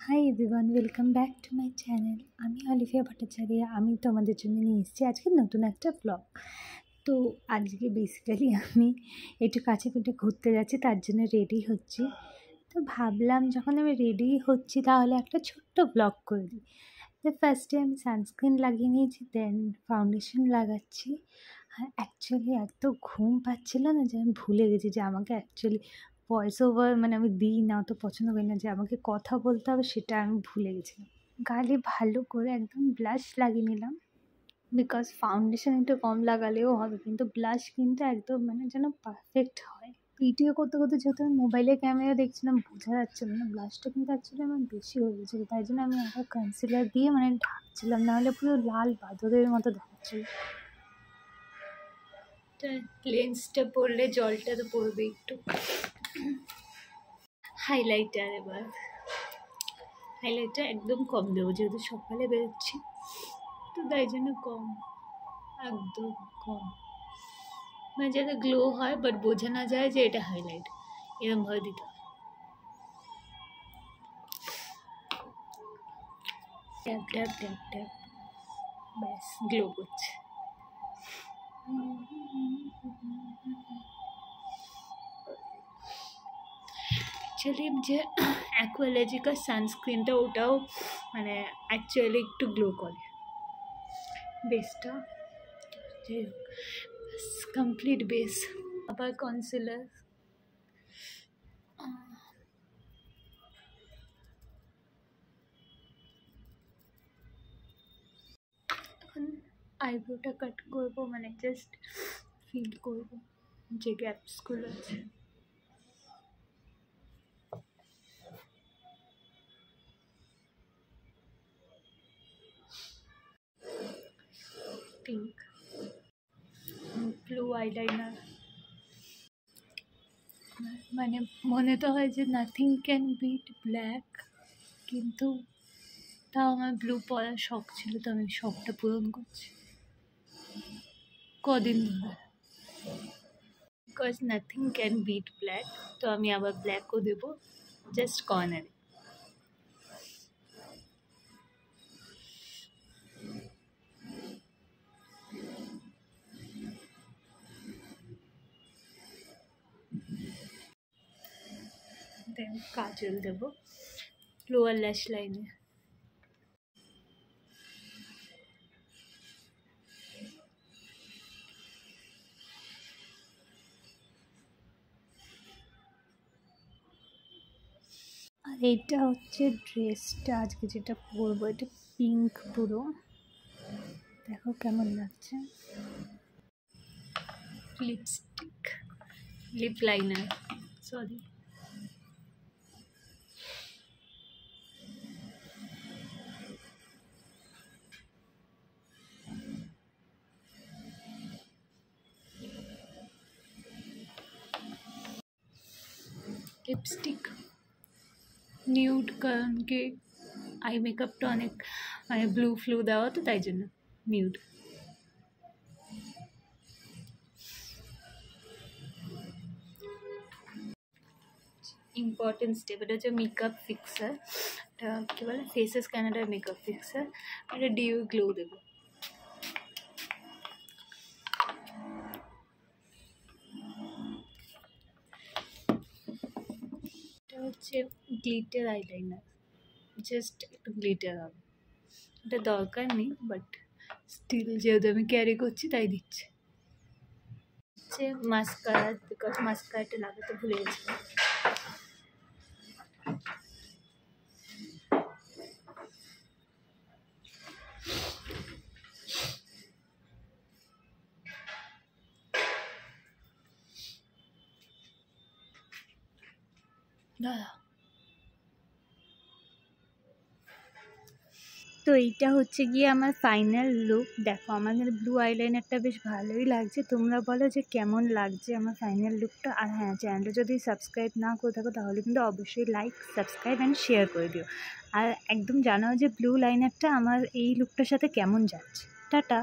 Hi everyone, welcome back to my channel. আমি Olivia Bhattacharya. আমি তোমাদের জন্য নিয়ে এসেছি আজকে নতুন একটা ব্লগ। তো আজকে বেসিক্যালি আমি একটু কাছে পিঠে ঘুরতে যাচ্ছি, তার জন্য রেডি হচ্ছি। তো ভাবলাম যখন আমি রেডি হচ্ছি তাহলে একটা ছোট্ট ব্লগ করে দিই। তো ফার্স্টে আমি সানস্ক্রিন লাগিয়ে নিয়েছি, দেন ফাউন্ডেশন লাগাচ্ছি। আর অ্যাকচুয়ালি এত ঘুম পাচ্ছিল না যে আমি ভুলে গেছি যে আমাকে অ্যাকচুয়ালি ভয়েস ওভার আমি দিই না, অত পছন্দ করি না যে আমাকে কথা বলতে হবে, সেটা আমি ভুলে গেছিলাম। গালে ভালো করে একদম ব্লাশ লাগিয়ে নিলাম, বিকজ ফাউন্ডেশন একটু কম লাগালেও হবে, কিন্তু ব্লাশ কিন্তু একদম যেন পারফেক্ট হয়। ভিডিও করতে করতে যেহেতু আমি মোবাইলের ক্যামেরা দেখছিলাম, বোঝা যাচ্ছিল না ব্লাশটা, কিন্তু অ্যাকচুয়ালি আমার বেশি হয়ে গেছিলো, তাই জন্য আমি আবার কনসিলার দিয়ে ঢাকছিলাম, নাহলে পুরো লাল বাদরের মতো দেখাচ্ছিল। লেন্সটা পড়লে জলটা তো পড়বে একটু। হাইলাইটার একদম কম দেবো, যেহেতু সকালে বেরোচ্ছি, তো তাই জন্য কম, একদম কম, যাতে গ্লো হয় বাট বোঝা না যায় যে এটা হাইলাইট, এরকমভাবে দিতে হবে। ট্যাপ ট্যাপ ট্যাপ ট্যাপ, ব্যাস গ্লো করছে। অ্যাকচুয়ালি যে অ্যাকুয়ালজিকার সানস্ক্রিনটা, ওটাও অ্যাকচুয়ালি একটু গ্লো করে বেসটা। যাই হোক, কমপ্লিট বেস, আবার কনসিলার, এখন আইব্রোটা কাট করবো, জাস্ট ফিল করবো যে গ্যাপসগুলো আছে। পিঙ্ক ব্লু আইলাইনার, মনে তো হয় যে নাথিং ক্যান বিট ব্ল্যাক, কিন্তু তাও আমার ব্লু পরার শখ ছিল, তো আমি শখটা পূরণ করছি কদিন ধরে, because nothing can bit black. তো আমি আবার ব্ল্যাকও দেবো জাস্ট কর্নারে। দেন কাজল দেবো লোয়ার ল্যাশ লাইনে। আর এটা হচ্ছে ড্রেসটা আজকে যেটা পরবো, এটা পিঙ্ক পুরো, দেখো কেমন লাগছে। Lipstick, lip liner, sorry, lipstick nude, কারণ কি আই মেকআপটা অনেক ব্লু ফ্লু দেওয়া, তো তাই জন্য নিউড। ইম্পর্টেন্ট স্টেপ, এটা হচ্ছে মেকআপ ফিক্সার, এটা কী বলে, ফেসেস ক্যানাডার মেকআপ ফিক্সার, এটা ডিউ গ্লো দেবো। এটা হচ্ছে গ্লিটার আইলাইনার, জাস্ট একটু গ্লিটার হবে, এটা দরকার নেই বাট স্টিল যেহেতু আমি ক্যারি করছি তাই দিচ্ছি। হচ্ছে মাস্কারা, বিকজ মাস্কারাটা লাগাতে ভুলে গেছিলাম। তো এইটা হচ্ছে গিয়ে আমার ফাইনাল লুক। দেখো আমাদের ব্লু আইলাইনারটা বেশ ভালোই লাগছে, তোমরা বলো যে কেমন লাগছে আমার ফাইনাল লুকটা। আর হ্যাঁ, চ্যানেলটা যদি সাবস্ক্রাইব না করে থাকো তাহলে কিন্তু অবশ্যই লাইক, সাবস্ক্রাইব অ্যান্ড শেয়ার করে দিও। আর একদম জানাও যে ব্লু লাইনারটা আমার এই লুকটার সাথে কেমন যাচ্ছে। টাটা।